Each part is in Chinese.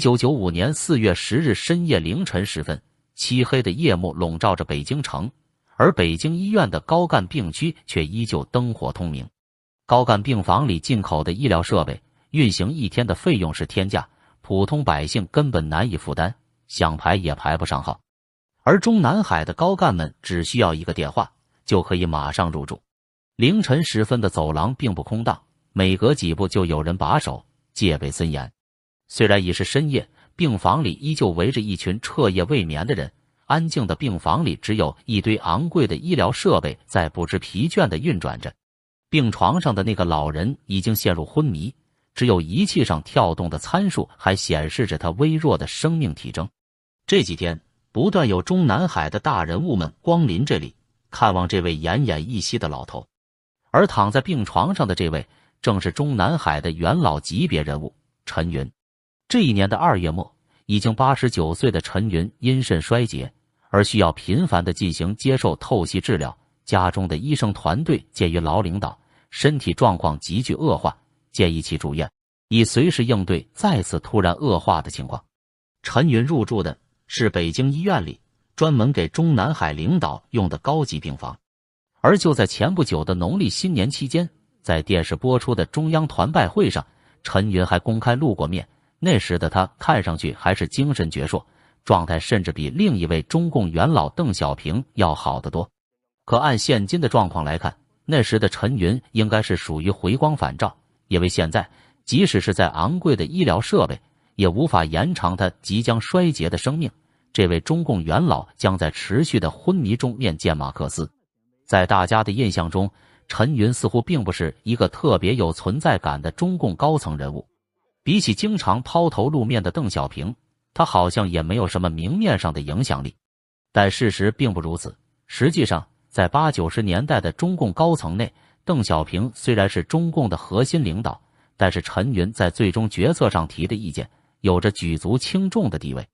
1995年4月10日深夜凌晨时分，漆黑的夜幕笼罩着北京城，而北京医院的高干病区却依旧灯火通明。高干病房里进口的医疗设备，运行一天的费用是天价，普通百姓根本难以负担，想排也排不上号。而中南海的高干们只需要一个电话，就可以马上入住。凌晨时分的走廊并不空荡，每隔几步就有人把守，戒备森严。虽然已是深夜，病房里依旧围着一群彻夜未眠的人，安静的病房里只有一堆昂贵的医疗设备在不知疲倦地运转着。病床上的那个老人已经陷入昏迷，只有仪器上跳动的参数还显示着他微弱的生命体征。这几天不断有中南海的大人物们光临这里，看望这位奄奄一息的老头。而躺在病床上的这位，正是中南海的元老级别人物陈云。这一年的2月末，已经89岁的陈云因肾衰竭，而需要频繁地进行接受透析治疗。家中的医生团队鉴于老领导身体状况急剧恶化，建议其住院，以随时应对再次突然恶化的情况。陈云入住的是北京医院里专门给中南海领导用的高级病房。而就在前不久的农历新年期间，在电视播出的中央团拜会上，陈云还公开露过面。那时的他看上去还是精神矍铄，状态甚至比另一位中共元老邓小平要好得多。可按现今的状况来看，那时的陈云应该是属于回光返照，因为现在即使是在昂贵的医疗设备，也无法延长他即将衰竭的生命。这位中共元老将在持续的昏迷中面见马克思。在大家的印象中，陈云似乎并不是一个特别有存在感的中共高层人物。比起经常抛头露面的邓小平，他好像也没有什么明面上的影响力。但事实并不如此。实际上，在80、90年代的中共高层内，邓小平虽然是中共的核心领导，但是陈云在最终决策上提的意见有着举足轻重的地位。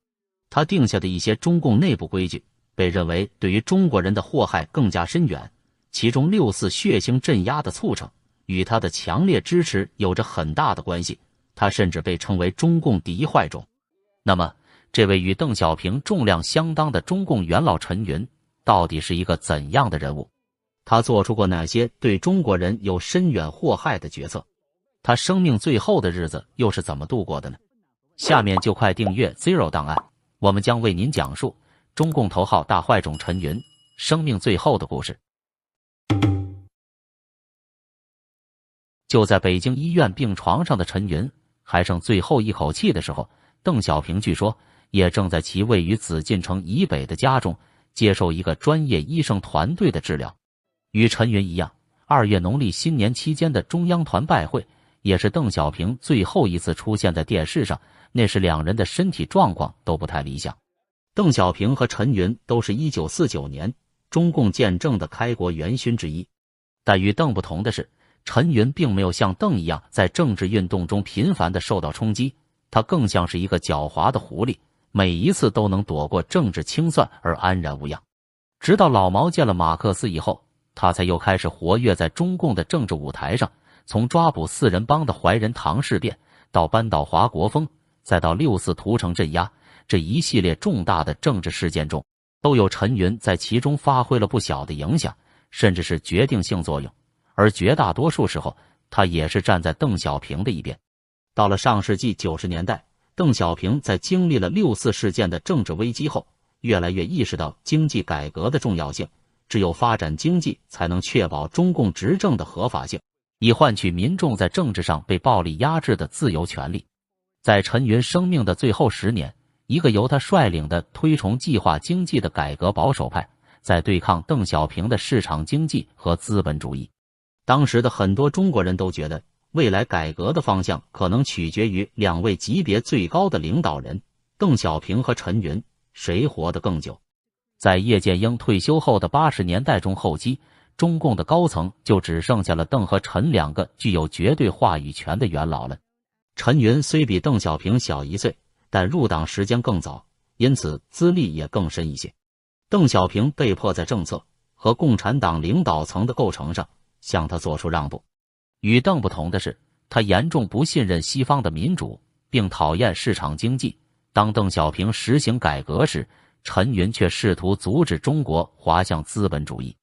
他定下的一些中共内部规矩，被认为对于中国人的祸害更加深远，其中6·4血腥镇压的促成与他的强烈支持有着很大的关系。他甚至被称为中共第一坏种。那么，这位与邓小平重量相当的中共元老陈云，到底是一个怎样的人物？他做出过哪些对中国人有深远祸害的决策？他生命最后的日子又是怎么度过的呢？下面就快订阅 Zero 档案，我们将为您讲述中共头号大坏种陈云生命最后的故事。就在北京医院病床上的陈云还剩最后一口气的时候，邓小平据说也正在其位于紫禁城以北的家中接受一个专业医生团队的治疗。与陈云一样，2月农历新年期间的中央团拜会也是邓小平最后一次出现在电视上，那时两人的身体状况都不太理想。邓小平和陈云都是1949年中共建政的开国元勋之一，但与邓不同的是，陈云并没有像邓一样在政治运动中频繁地受到冲击，他更像是一个狡猾的狐狸，每一次都能躲过政治清算而安然无恙。直到老毛见了马克思以后，他才又开始活跃在中共的政治舞台上，从抓捕4人帮的怀仁堂事变，到扳倒华国锋，再到6·4屠城镇压，这一系列重大的政治事件中，都有陈云在其中发挥了不小的影响，甚至是决定性作用。而绝大多数时候，他也是站在邓小平的一边。到了上世纪90年代，邓小平在经历了6·4事件的政治危机后，越来越意识到经济改革的重要性，只有发展经济才能确保中共执政的合法性，以换取民众在政治上被暴力压制的自由权利。在陈云生命的最后10年，一个由他率领的推崇计划经济的改革保守派，在对抗邓小平的市场经济和资本主义。当时的很多中国人都觉得，未来改革的方向可能取决于2位级别最高的领导人，邓小平和陈云，谁活得更久。在叶剑英退休后的80年代中后期，中共的高层就只剩下了邓和陈2个具有绝对话语权的元老了。陈云虽比邓小平小1岁，但入党时间更早，因此资历也更深一些。邓小平被迫在政策和共产党领导层的构成上向他做出让步。与邓不同的是，他严重不信任西方的民主，并讨厌市场经济。当邓小平实行改革时，陈云却试图阻止中国滑向资本主义。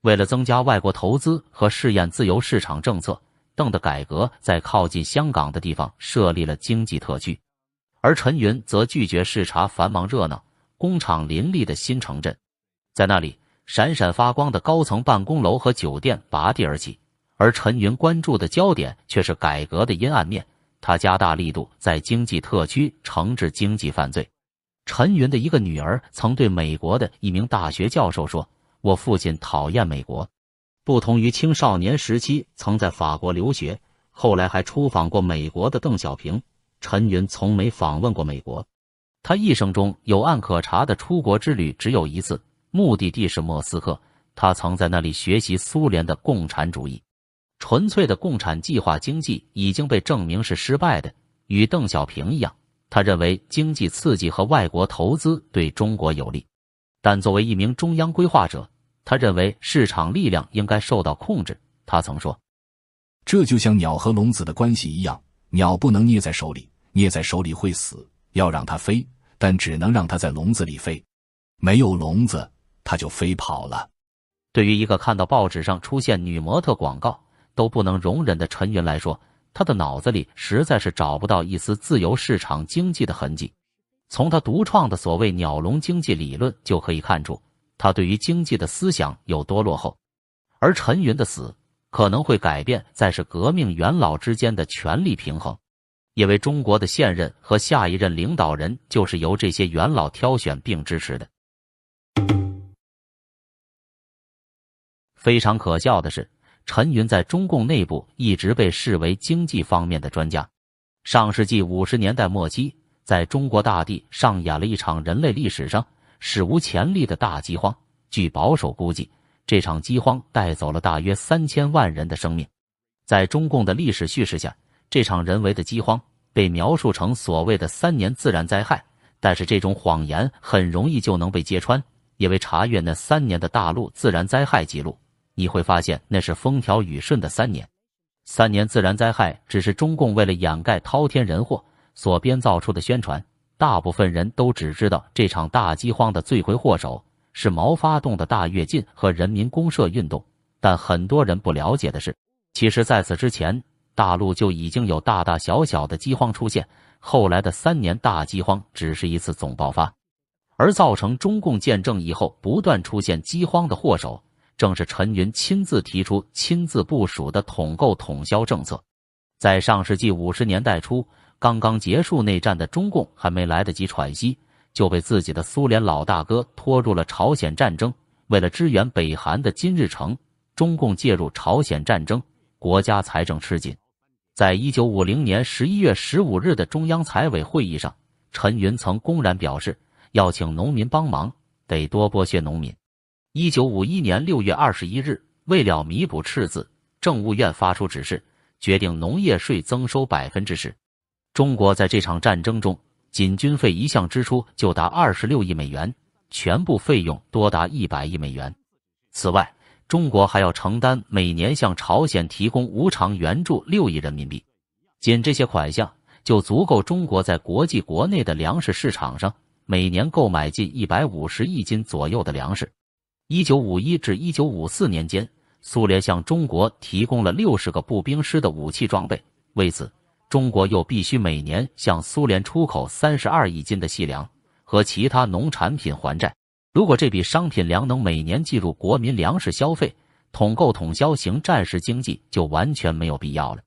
为了增加外国投资和试验自由市场政策，邓的改革在靠近香港的地方设立了经济特区，而陈云则拒绝视察繁忙热闹、工厂林立的新城镇。在那里，闪闪发光的高层办公楼和酒店拔地而起，而陈云关注的焦点却是改革的阴暗面。他加大力度在经济特区惩治经济犯罪。陈云的一个女儿曾对美国的一名大学教授说：“我父亲讨厌美国。”不同于青少年时期曾在法国留学，后来还出访过美国的邓小平，陈云从没访问过美国。他一生中有案可查的出国之旅只有一次，目的地是莫斯科。他曾在那里学习苏联的共产主义。纯粹的共产计划经济已经被证明是失败的。与邓小平一样，他认为经济刺激和外国投资对中国有利，但作为一名中央规划者，他认为市场力量应该受到控制。他曾说：“这就像鸟和笼子的关系一样，鸟不能捏在手里，捏在手里会死，要让它飞，但只能让它在笼子里飞。没有笼子，它就飞跑了。”对于一个看到报纸上出现女模特广告都不能容忍的陈云来说，他的脑子里实在是找不到一丝自由市场经济的痕迹。从他独创的所谓鸟笼经济理论就可以看出，他对于经济的思想有多落后。而陈云的死可能会改变在是革命元老之间的权力平衡，因为中国的现任和下一任领导人就是由这些元老挑选并支持的。非常可笑的是，陈云在中共内部一直被视为经济方面的专家。上世纪50年代末期，在中国大地上演了一场人类历史上史无前例的大饥荒。据保守估计，这场饥荒带走了大约3000万人的生命。在中共的历史叙事下，这场人为的饥荒被描述成所谓的3年自然灾害，但是这种谎言很容易就能被揭穿，因为查阅那3年的大陆自然灾害记录，你会发现那是风调雨顺的3年。3年自然灾害只是中共为了掩盖滔天人祸所编造出的宣传，大部分人都只知道这场大饥荒的罪魁祸首是毛发动的大跃进和人民公社运动，但很多人不了解的是，其实在此之前，大陆就已经有大大小小的饥荒出现，后来的3年大饥荒只是一次总爆发，而造成中共建政以后不断出现饥荒的祸首，正是陈云亲自提出、亲自部署的统购统销政策。在上世纪50年代初，刚刚结束内战的中共还没来得及喘息，就被自己的苏联老大哥拖入了朝鲜战争。为了支援北韩的金日成，中共介入朝鲜战争，国家财政吃紧。在1950年11月15日的中央财委会议上，陈云曾公然表示，要请农民帮忙，得多剥削农民。1951年6月21日，为了弥补赤字，政务院发出指示，决定农业税增收10%。中国在这场战争中，仅军费一项支出就达26亿美元，全部费用多达100亿美元。此外，中国还要承担每年向朝鲜提供无偿援助6亿人民币。仅这些款项就足够中国在国际国内的粮食市场上每年购买近150亿斤左右的粮食。1951至1954年间，苏联向中国提供了60个步兵师的武器装备，为此，中国又必须每年向苏联出口32亿斤的细粮和其他农产品还债。如果这笔商品粮能每年计入国民粮食消费，统购统销型战时经济就完全没有必要了。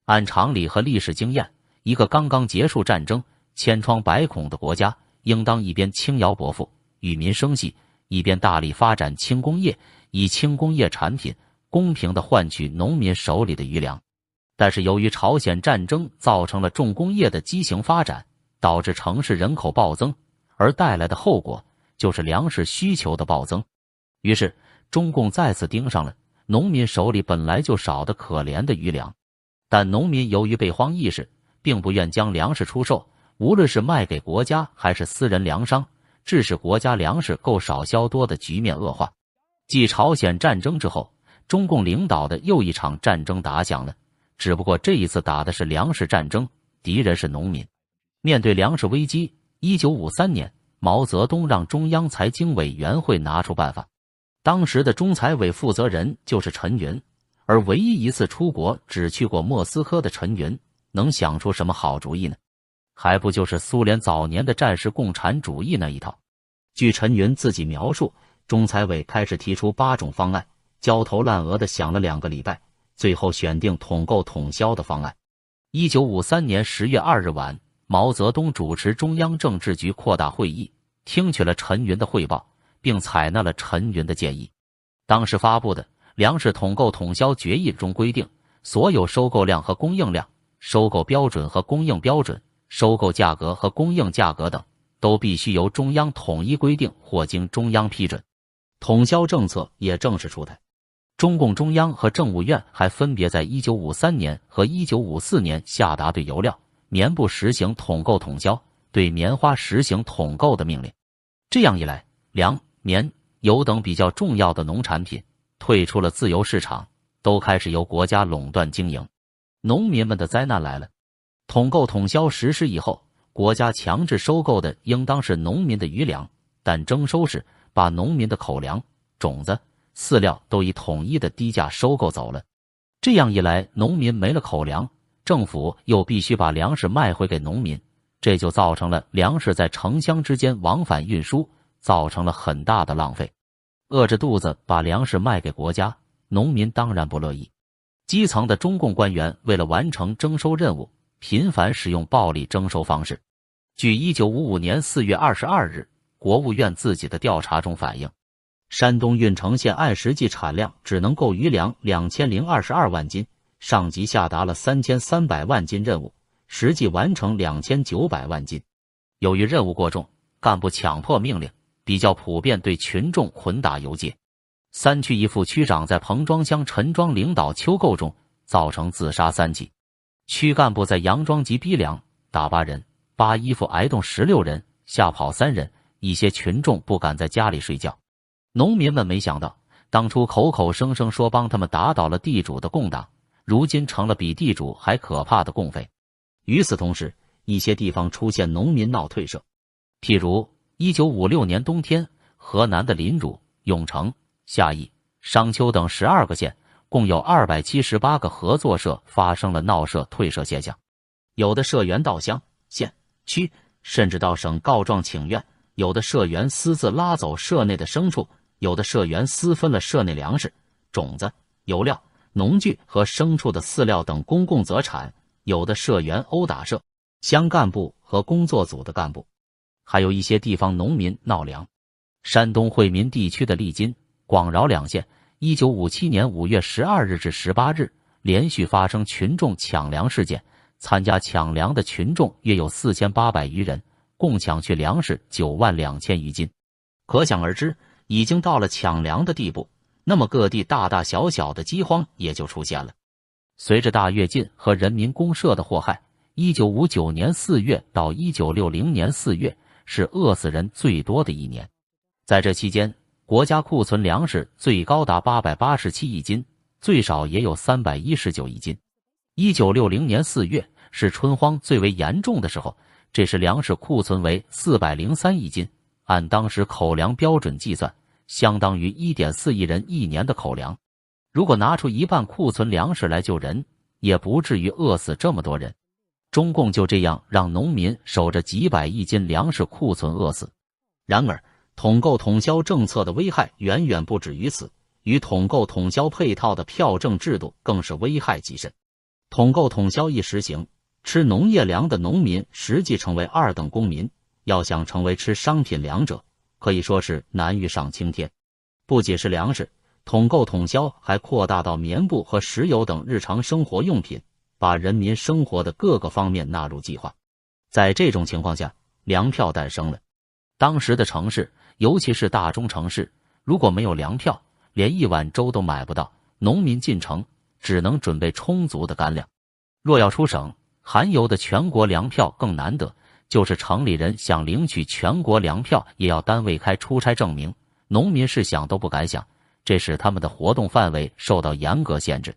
按常理和历史经验，一个刚刚结束战争、千疮百孔的国家，应当一边轻徭薄赋、与民生系，一边大力发展轻工业，以轻工业产品公平地换取农民手里的余粮。但是由于朝鲜战争造成了重工业的畸形发展，导致城市人口暴增，而带来的后果就是粮食需求的暴增。于是中共再次盯上了农民手里本来就少得可怜的余粮。但农民由于备荒意识，并不愿将粮食出售，无论是卖给国家还是私人粮商，致使国家粮食够少销多的局面恶化。继朝鲜战争之后，中共领导的又一场战争打响了，只不过这一次打的是粮食战争，敌人是农民。面对粮食危机，1953年，毛泽东让中央财经委员会拿出办法。当时的中财委负责人就是陈云，而唯一一次出国只去过莫斯科的陈云，能想出什么好主意呢？还不就是苏联早年的战时共产主义那一套。据陈云自己描述，中财委开始提出8种方案，焦头烂额的想了2个礼拜，最后选定统购统销的方案。1953年10月2日晚，毛泽东主持中央政治局扩大会议，听取了陈云的汇报，并采纳了陈云的建议。当时发布的粮食统购统销决议中规定，所有收购量和供应量、收购标准和供应标准、收购价格和供应价格等，都必须由中央统一规定或经中央批准。统销政策也正式出台。中共中央和政务院还分别在1953年和1954年下达对油料、棉布实行统购统销，对棉花实行统购的命令。这样一来，粮、棉、油等比较重要的农产品退出了自由市场，都开始由国家垄断经营。农民们的灾难来了。统购统销实施以后，国家强制收购的应当是农民的余粮，但征收时把农民的口粮、种子、饲料都以统一的低价收购走了。这样一来，农民没了口粮，政府又必须把粮食卖回给农民，这就造成了粮食在城乡之间往返运输，造成了很大的浪费。饿着肚子把粮食卖给国家，农民当然不乐意。基层的中共官员为了完成征收任务，频繁使用暴力征收方式。据1955年4月22日国务院自己的调查中反映，山东运城县按实际产量只能购余粮2022万斤，上级下达了3300万斤任务，实际完成2900万斤。由于任务过重，干部强迫命令，比较普遍对群众捆打游街。3区一副区长在彭庄乡陈庄领导秋购中造成自杀3起，区干部在杨庄集逼粮打8人，扒衣服挨冻16人，吓跑3人，一些群众不敢在家里睡觉。农民们没想到，当初口口声声说帮他们打倒了地主的共党，如今成了比地主还可怕的共匪。与此同时，一些地方出现农民闹退社，譬如1956年冬天，河南的临汝、永城、夏邑、商丘等12个县，共有278个合作社发生了闹社退社现象。有的社员到乡、县、区，甚至到省告状请愿；有的社员私自拉走社内的牲畜；有的社员私分了社内粮食、种子、油料、农具和牲畜的饲料等公共责产；有的社员殴打社、乡干部和工作组的干部。还有一些地方农民闹粮。山东惠民地区的利津、广饶2县，1957年5月12日至18日连续发生群众抢粮事件，参加抢粮的群众约有4800余人，共抢去粮食92000余斤。可想而知，已经到了抢粮的地步，那么各地大大小小的饥荒也就出现了。随着大跃进和人民公社的祸害，1959年4月到1960年4月是饿死人最多的一年。在这期间，国家库存粮食最高达887亿斤，最少也有319亿斤。1960年4月是春荒最为严重的时候，这时粮食库存为403亿斤，按当时口粮标准计算，相当于1.4亿人一年的口粮。如果拿出一半库存粮食来救人，也不至于饿死这么多人。中共就这样让农民守着几百亿斤粮食库存饿死。然而，统购统销政策的危害远远不止于此，与统购统销配套的票证制度更是危害极深。统购统销一实行，吃农业粮的农民实际成为2等公民，要想成为吃商品粮者，可以说是难于上青天。不仅是粮食，统购统销还扩大到棉布和石油等日常生活用品，把人民生活的各个方面纳入计划。在这种情况下，粮票诞生了。当时的城市，尤其是大中城市，如果没有粮票，连一碗粥都买不到，农民进城只能准备充足的干粮。若要出省，含油的全国粮票更难得，就是城里人想领取全国粮票，也要单位开出差证明，农民是想都不敢想，这使他们的活动范围受到严格限制。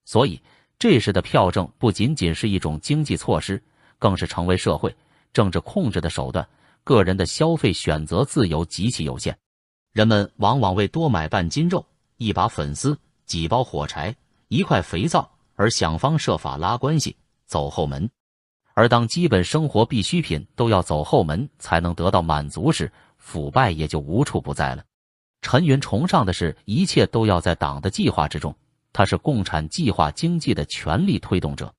所以这时的票证不仅仅是一种经济措施，更是成为社会政治控制的手段，个人的消费选择自由极其有限。人们往往为多买半斤肉、一把粉丝、几包火柴、一块肥皂而想方设法拉关系、走后门。而当基本生活必需品都要走后门才能得到满足时，腐败也就无处不在了。陈云崇尚的是一切都要在党的计划之中，他是共产计划经济的全力推动者。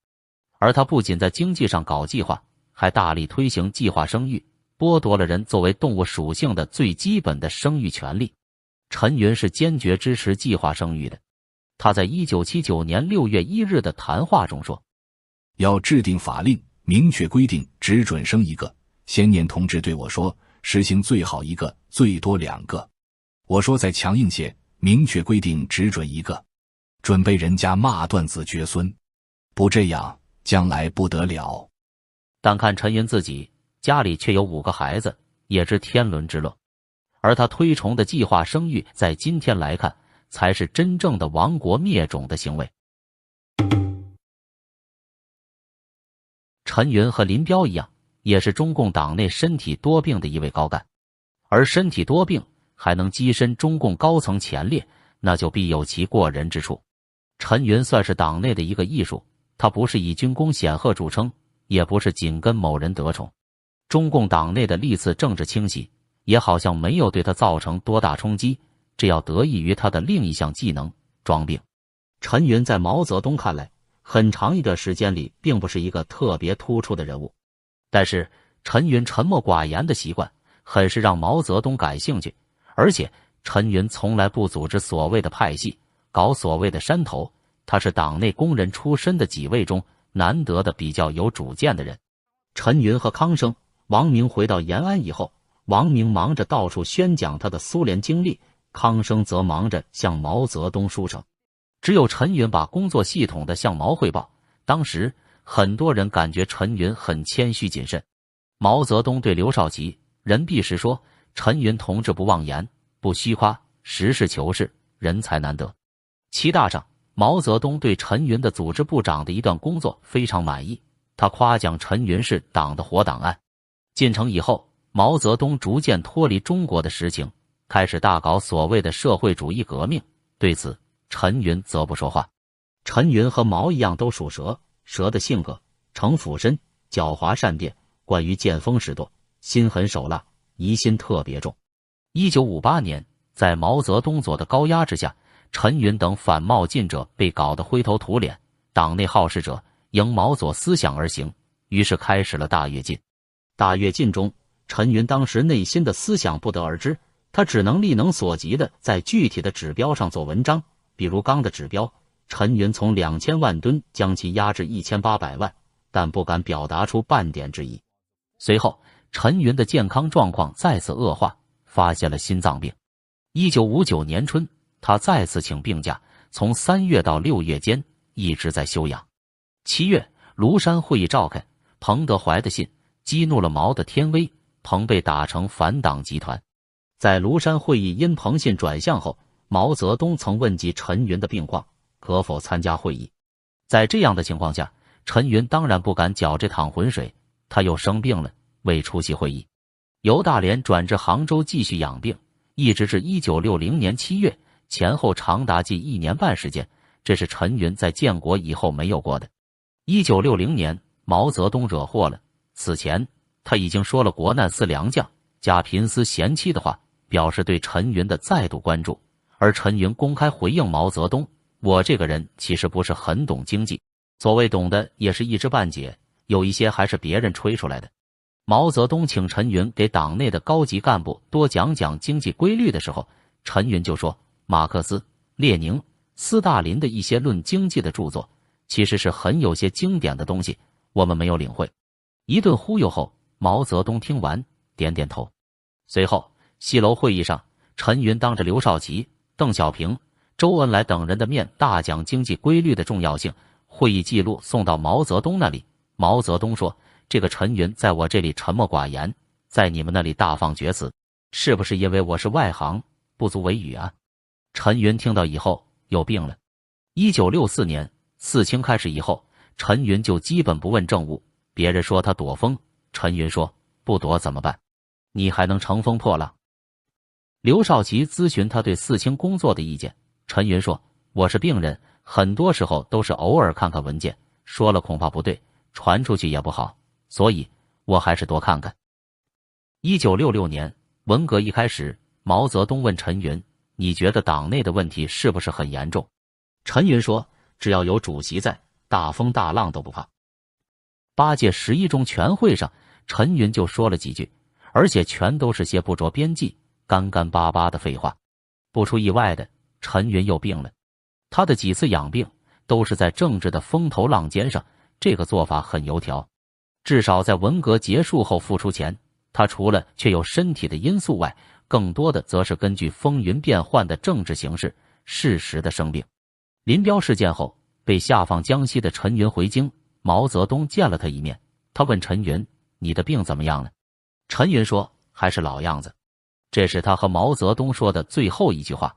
而他不仅在经济上搞计划，还大力推行计划生育，剥夺了人作为动物属性的最基本的生育权利。陈云是坚决支持计划生育的。他在1979年6月1日的谈话中说，要制定法令，明确规定只准生一个。先念同志对我说，实行最好一个，最多2个。我说再强硬些，明确规定只准一个，准被人家骂断子绝孙，不这样将来不得了。但看陈云自己家里却有5个孩子，也知天伦之乐。而他推崇的计划生育，在今天来看，才是真正的亡国灭种的行为。陈云和林彪一样，也是中共党内身体多病的一位高干，而身体多病还能跻身中共高层前列，那就必有其过人之处。陈云算是党内的一个艺术，他不是以军功显赫著称，也不是紧跟某人得宠。中共党内的历次政治清洗，也好像没有对他造成多大冲击，这要得益于他的另一项技能——装病。陈云在毛泽东看来，很长一段时间里并不是一个特别突出的人物，但是陈云沉默寡言的习惯，很是让毛泽东感兴趣。而且陈云从来不组织所谓的派系，搞所谓的山头，他是党内工人出身的几位中难得的比较有主见的人。陈云和康生、王明回到延安以后，王明忙着到处宣讲他的苏联经历，康生则忙着向毛泽东书城。只有陈云把工作系统地向毛汇报。当时很多人感觉陈云很谦虚谨慎。毛泽东对刘少奇、任弼时说，陈云同志不妄言，不虚夸，实事求是，人才难得。7大上，毛泽东对陈云的组织部长的一段工作非常满意，他夸奖陈云是党的活档案。进城以后，毛泽东逐渐脱离中国的实情，开始大搞所谓的社会主义革命，对此陈云则不说话。陈云和毛一样都属蛇，蛇的性格城府深，狡猾善变，惯于见风使舵，心狠手辣，疑心特别重。1958年，在毛泽东左的高压之下，陈云等反冒进者被搞得灰头土脸，党内好事者迎毛左思想而行，于是开始了大跃进。大跃进中，陈云当时内心的思想不得而知，他只能力能所及的在具体的指标上做文章。比如钢的指标，陈云从2000万吨将其压至1800万，但不敢表达出半点质疑。随后，陈云的健康状况再次恶化，发现了心脏病。1959年春，他再次请病假，从3月到6月间一直在休养。7月，庐山会议召开，彭德怀的信激怒了毛的天威，彭被打成反党集团。在庐山会议因彭信转向后，毛泽东曾问及陈云的病况，可否参加会议。在这样的情况下，陈云当然不敢搅这趟浑水，他又生病了，未出席会议。由大连转至杭州继续养病，一直至1960年7月，前后长达近1年半时间，这是陈云在建国以后没有过的。1960年，毛泽东惹祸了，此前他已经说了国难似良将，加贫思贤妻的话，表示对陈云的再度关注。而陈云公开回应毛泽东，我这个人其实不是很懂经济，所谓懂的也是一知半解，有一些还是别人吹出来的。毛泽东请陈云给党内的高级干部多讲讲经济规律的时候，陈云就说，马克思、列宁、斯大林的一些论经济的著作其实是很有些经典的东西，我们没有领会。一顿忽悠后，毛泽东听完点点头。随后西楼会议上，陈云当着刘少奇、邓小平、周恩来等人的面大讲经济规律的重要性，会议记录送到毛泽东那里。毛泽东说，这个陈云在我这里沉默寡言，在你们那里大放厥词，是不是因为我是外行，不足为语啊？陈云听到以后又病了。1964年四清开始以后，陈云就基本不问政务，别人说他躲风，陈云说：“不躲怎么办？你还能乘风破浪？”刘少奇咨询他对四清工作的意见，陈云说：“我是病人，很多时候都是偶尔看看文件，说了恐怕不对，传出去也不好，所以我还是多看看。”1966年，文革一开始，毛泽东问陈云：“你觉得党内的问题是不是很严重？”陈云说：“只要有主席在，大风大浪都不怕。”8届11中全会上，陈云就说了几句，而且全都是些不着边际、干干巴巴的废话。不出意外的，陈云又病了。他的几次养病都是在政治的风头浪尖上，这个做法很油条。至少在文革结束后复出前，他除了确有身体的因素外，更多的则是根据风云变幻的政治形势，适时的生病。林彪事件后，被下放江西的陈云回京，毛泽东见了他一面，他问陈云：“你的病怎么样了？”陈云说：“还是老样子。”这是他和毛泽东说的最后一句话。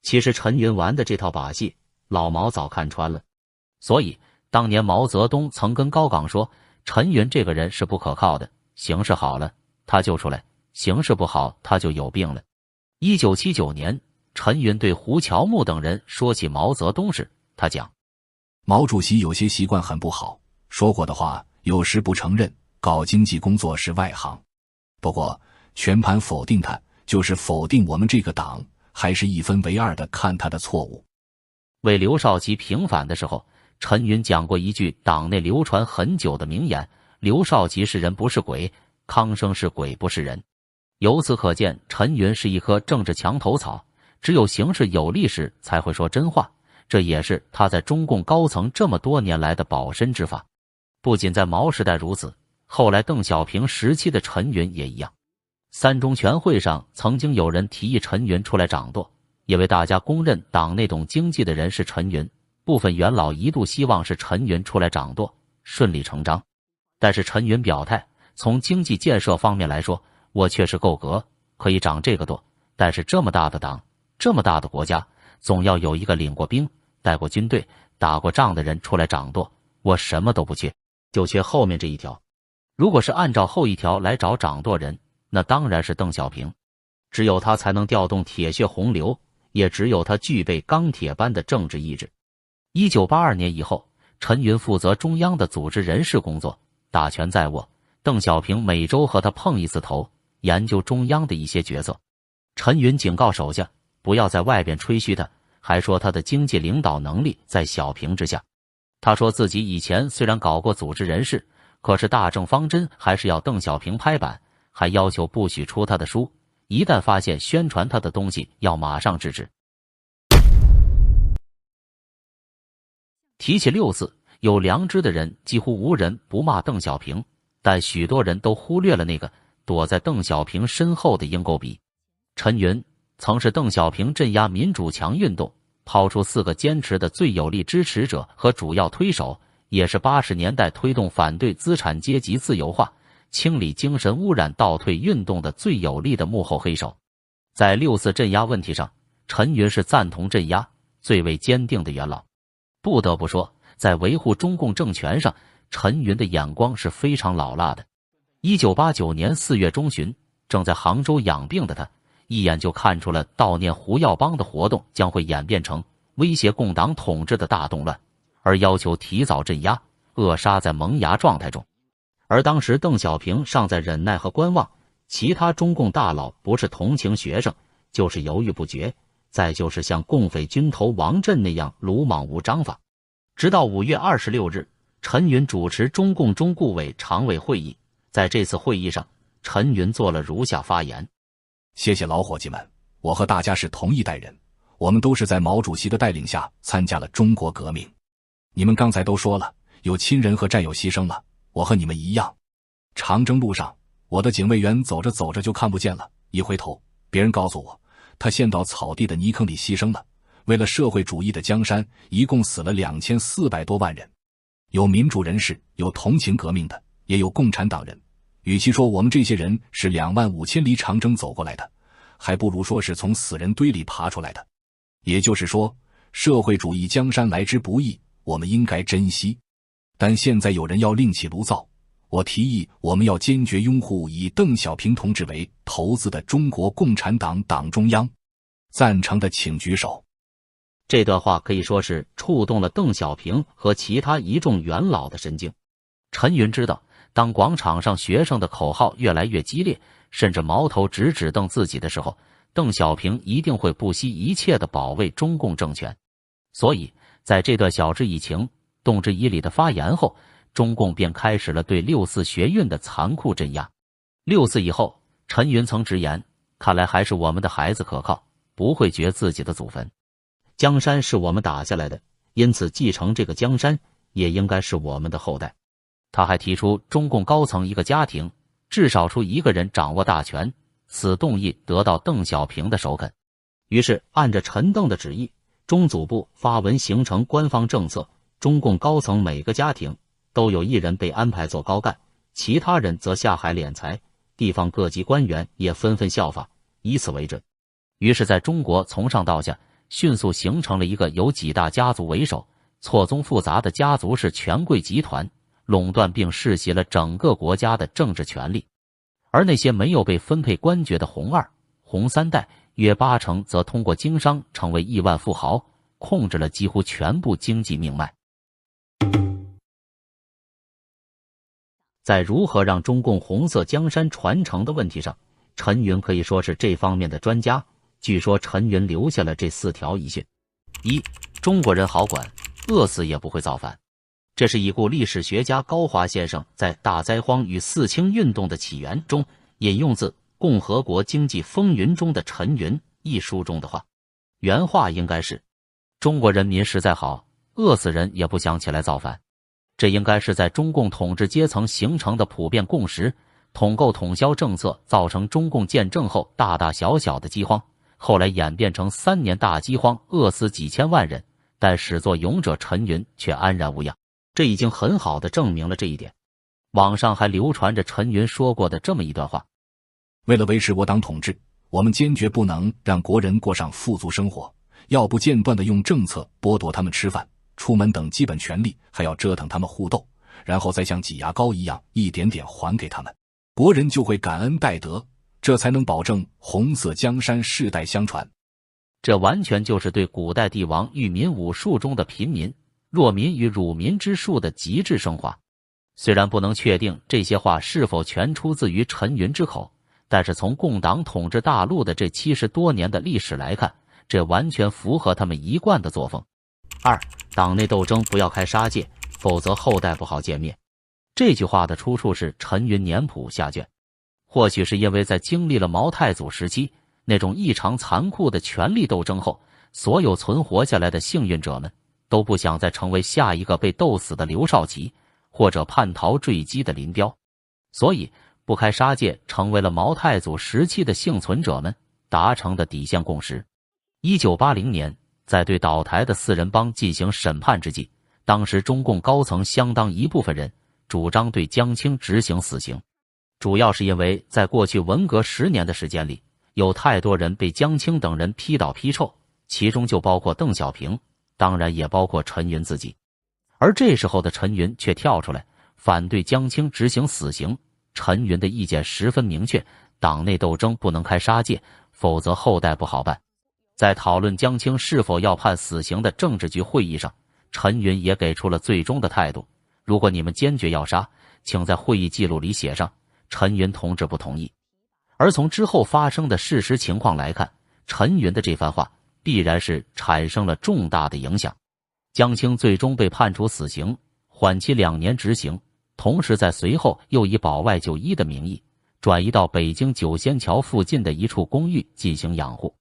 其实陈云玩的这套把戏，老毛早看穿了。所以当年毛泽东曾跟高岗说，陈云这个人是不可靠的，形势好了他就出来，形势不好他就有病了。1979年，陈云对胡乔木等人说起毛泽东时，他讲：“毛主席有些习惯很不好，说过的话有时不承认，搞经济工作是外行。不过全盘否定他，就是否定我们这个党，还是一分为二的看他的错误。”为刘少奇平反的时候，陈云讲过一句党内流传很久的名言：“刘少奇是人不是鬼，康生是鬼不是人。”由此可见，陈云是一棵政治墙头草，只有形势有利时才会说真话，这也是他在中共高层这么多年来的保身之法。不仅在毛时代如此，后来邓小平时期的陈云也一样。3中全会上曾经有人提议陈云出来掌舵，因为大家公认党内懂经济的人是陈云，部分元老一度希望是陈云出来掌舵，顺理成章。但是陈云表态，从经济建设方面来说，我确实够格，可以掌这个舵，但是这么大的党，这么大的国家，总要有一个领过兵、带过军队、打过仗的人出来掌舵，我什么都不缺，就缺后面这一条。如果是按照后一条来找掌舵人，那当然是邓小平，只有他才能调动铁血洪流，也只有他具备钢铁般的政治意志。1982年以后，陈云负责中央的组织人事工作，大权在握，邓小平每周和他碰一次头，研究中央的一些决策。陈云警告手下不要在外边吹嘘他，还说他的经济领导能力在小平之下。他说自己以前虽然搞过组织人事，可是大政方针还是要邓小平拍板，还要求不许出他的书，一旦发现宣传他的东西要马上制止。提起6次，有良知的人几乎无人不骂邓小平，但许多人都忽略了那个躲在邓小平身后的鹰钩鼻。陈云曾是邓小平镇压民主墙运动抛出4个坚持的最有力支持者和主要推手，也是80年代推动反对资产阶级自由化、清理精神污染倒退运动的最有力的幕后黑手。在6次镇压问题上，陈云是赞同镇压最为坚定的元老。不得不说，在维护中共政权上，陈云的眼光是非常老辣的。1989年4月中旬，正在杭州养病的他，一眼就看出了悼念胡耀邦的活动将会演变成威胁共党统治的大动乱，而要求提早镇压，扼杀在萌芽状态中。而当时邓小平尚在忍耐和观望，其他中共大佬不是同情学生，就是犹豫不决，再就是像共匪军头王震那样鲁莽无章法。直到5月26日，陈云主持中共中顾委常委会议，在这次会议上，陈云做了如下发言：谢谢老伙计们，我和大家是同一代人，我们都是在毛主席的带领下参加了中国革命。你们刚才都说了，有亲人和战友牺牲了，我和你们一样。长征路上，我的警卫员走着走着就看不见了，一回头，别人告诉我，他陷到草地的泥坑里牺牲了。为了社会主义的江山，一共死了2400多万人，有民主人士，有同情革命的，也有共产党人。与其说我们这些人是25000里长征走过来的，还不如说是从死人堆里爬出来的。也就是说，社会主义江山来之不易，我们应该珍惜。但现在有人要另起炉灶，我提议我们要坚决拥护以邓小平同志为头子的中国共产党党中央。赞成的请举手。这段话可以说是触动了邓小平和其他一众元老的神经。陈云知道，当广场上学生的口号越来越激烈，甚至矛头直指瞪自己的时候，邓小平一定会不惜一切地保卫中共政权。所以在这段晓之以情动之以理的发言后，中共便开始了对六四学运的残酷镇压。六四以后，陈云曾直言，看来还是我们的孩子可靠，不会掘自己的祖坟。江山是我们打下来的，因此继承这个江山也应该是我们的后代。他还提出，中共高层一个家庭至少出一个人掌握大权，此动议得到邓小平的首肯。于是按着陈邓的旨意，中组部发文形成官方政策，中共高层每个家庭都有一人被安排做高干，其他人则下海敛财，地方各级官员也纷纷效法，以此为准。于是在中国从上到下迅速形成了一个由几大家族为首、错综复杂的家族式权贵集团，垄断并世袭了整个国家的政治权力。而那些没有被分配官爵的红二、红三代，约80%则通过经商成为亿万富豪，控制了几乎全部经济命脉。在如何让中共红色江山传承的问题上，陈云可以说是这方面的专家。据说陈云留下了这4条遗训：一、中国人好管，饿死也不会造反。这是已故历史学家高华先生在《大灾荒与四清运动的起源》中引用自《共和国经济风云》中的陈云一书中的话。原话应该是：中国人民实在好，饿死人也不想起来造反。这应该是在中共统治阶层形成的普遍共识。统购统销政策造成中共建政后大大小小的饥荒，后来演变成3年大饥荒，饿死几千万人，但始作俑者陈云却安然无恙，这已经很好的证明了这一点。网上还流传着陈云说过的这么一段话：为了维持我党统治，我们坚决不能让国人过上富足生活，要不间断地用政策剥夺他们吃饭、出门等基本权利，还要折腾他们互斗，然后再像挤牙膏一样一点点还给他们，国人就会感恩戴德，这才能保证红色江山世代相传。这完全就是对古代帝王御民武术中的贫民、弱民与辱民之术的极致升华。虽然不能确定这些话是否全出自于陈云之口，但是从共党统治大陆的这70多年的历史来看，这完全符合他们一贯的作风。二、党内斗争不要开杀戒，否则后代不好歼灭。这句话的出处是陈云年谱下卷。或许是因为在经历了毛太祖时期那种异常残酷的权力斗争后，所有存活下来的幸运者们都不想再成为下一个被斗死的刘少奇，或者叛逃坠机的林彪，所以不开杀戒成为了毛太祖时期的幸存者们达成的底线共识。1980年，在对倒台的4人帮进行审判之际，当时中共高层相当一部分人主张对江青执行死刑，主要是因为在过去文革10年的时间里，有太多人被江青等人批倒批臭，其中就包括邓小平，当然也包括陈云自己。而这时候的陈云却跳出来反对江青执行死刑。陈云的意见十分明确，党内斗争不能开杀戒，否则后代不好办。在讨论江青是否要判死刑的政治局会议上，陈云也给出了最终的态度：如果你们坚决要杀，请在会议记录里写上陈云同志不同意。而从之后发生的事实情况来看，陈云的这番话必然是产生了重大的影响。江青最终被判处死刑，缓期2年执行，同时在随后又以保外就医的名义转移到北京九仙桥附近的一处公寓进行养护，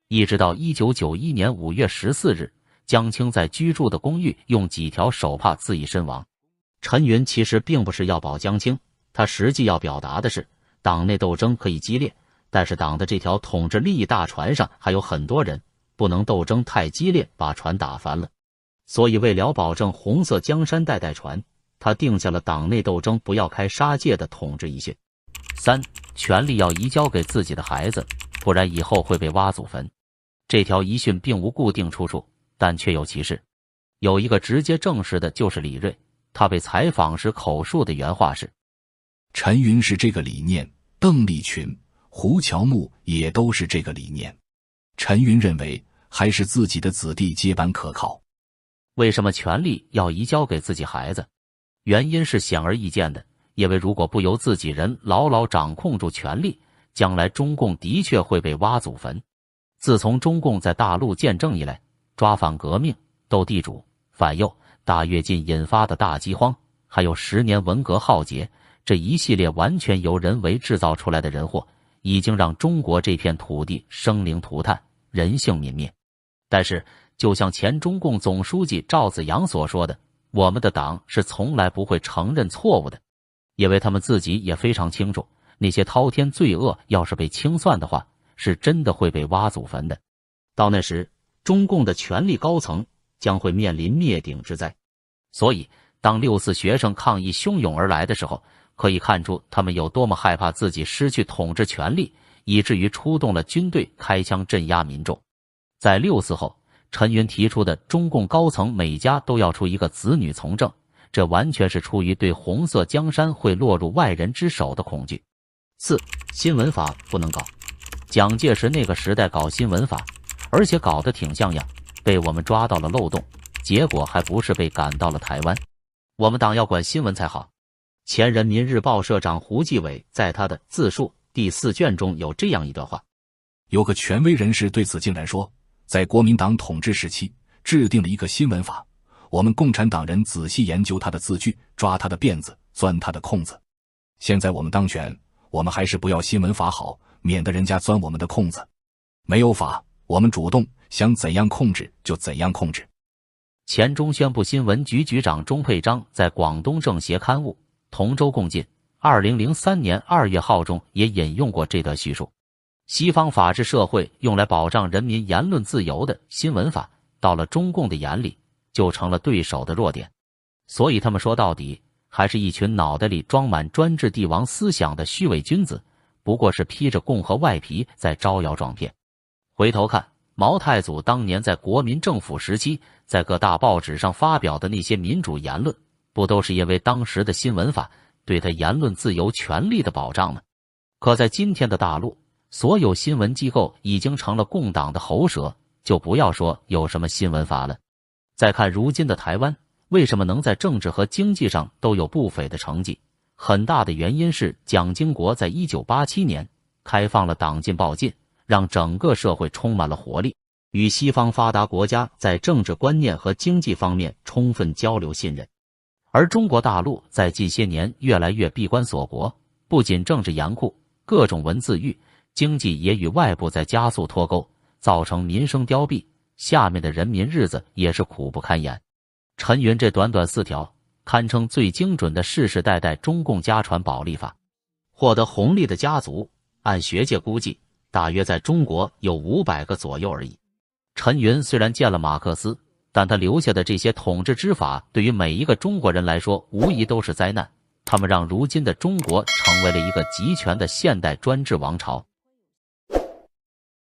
一直到1991年5月14日，江青在居住的公寓用几条手帕自缢身亡。陈云其实并不是要保江青，他实际要表达的是，党内斗争可以激烈，但是党的这条统治利益大船上还有很多人，不能斗争太激烈把船打翻了。所以为了保证红色江山代代传，他定下了党内斗争不要开杀戒的统治遗训。3、权力要移交给自己的孩子，不然以后会被挖祖坟。这条遗训并无固定出处，但确有其事。有一个直接证实的就是李锐，他被采访时口述的原话是：陈云是这个理念，邓丽群、胡乔木也都是这个理念。陈云认为，还是自己的子弟接班可靠。为什么权力要移交给自己孩子？原因是显而易见的，因为如果不由自己人牢牢掌控住权力，将来中共的确会被挖祖坟。自从中共在大陆建政以来，抓反革命、斗地主、反右、大跃进引发的大饥荒，还有10年文革浩劫，这一系列完全由人为制造出来的人祸，已经让中国这片土地生灵涂炭，人性泯灭。但是就像前中共总书记赵紫阳所说的，我们的党是从来不会承认错误的，因为他们自己也非常清楚，那些滔天罪恶要是被清算的话，是真的会被挖祖坟的。到那时，中共的权力高层将会面临灭顶之灾。所以当6·4学生抗议汹涌而来的时候，可以看出他们有多么害怕自己失去统治权力，以至于出动了军队开枪镇压民众。在6·4后，陈云提出的中共高层每家都要出一个子女从政，这完全是出于对红色江山会落入外人之手的恐惧。4. 新闻法不能搞。蒋介石那个时代搞新闻法，而且搞得挺像样，被我们抓到了漏洞，结果还不是被赶到了台湾。我们党要管新闻才好。前人民日报社长胡继伟在他的自述第4卷中有这样一段话：有个权威人士对此竟然说，在国民党统治时期制定了一个新闻法，我们共产党人仔细研究他的字句，抓他的辫子，钻他的空子。现在我们当权，我们还是不要新闻法好，免得人家钻我们的空子。没有法，我们主动想怎样控制就怎样控制。前中宣部新闻局局长钟佩章在广东政协刊物《同舟共进》2003年2月号中也引用过这段叙述。西方法治社会用来保障人民言论自由的新闻法，到了中共的眼里就成了对手的弱点。所以他们说到底还是一群脑袋里装满专制帝王思想的虚伪君子，不过是披着共和外皮在招摇撞骗。回头看毛太祖当年在国民政府时期在各大报纸上发表的那些民主言论，不都是因为当时的新闻法对他言论自由权利的保障吗？可在今天的大陆，所有新闻机构已经成了共党的喉舌，就不要说有什么新闻法了。再看如今的台湾，为什么能在政治和经济上都有不菲的成绩？很大的原因是蒋经国在1987年开放了党禁报禁，让整个社会充满了活力，与西方发达国家在政治观念和经济方面充分交流信任。而中国大陆在近些年越来越闭关锁国，不仅政治严酷，各种文字狱，经济也与外部在加速脱钩，造成民生凋敝，下面的人民日子也是苦不堪言。陈云这短短4条，堪称最精准的世世代代中共家传宝历法。获得红利的家族，按学界估计，大约在中国有500个左右而已。陈云虽然见了马克思，但他留下的这些统治之法，对于每一个中国人来说，无疑都是灾难。他们让如今的中国成为了一个集权的现代专制王朝。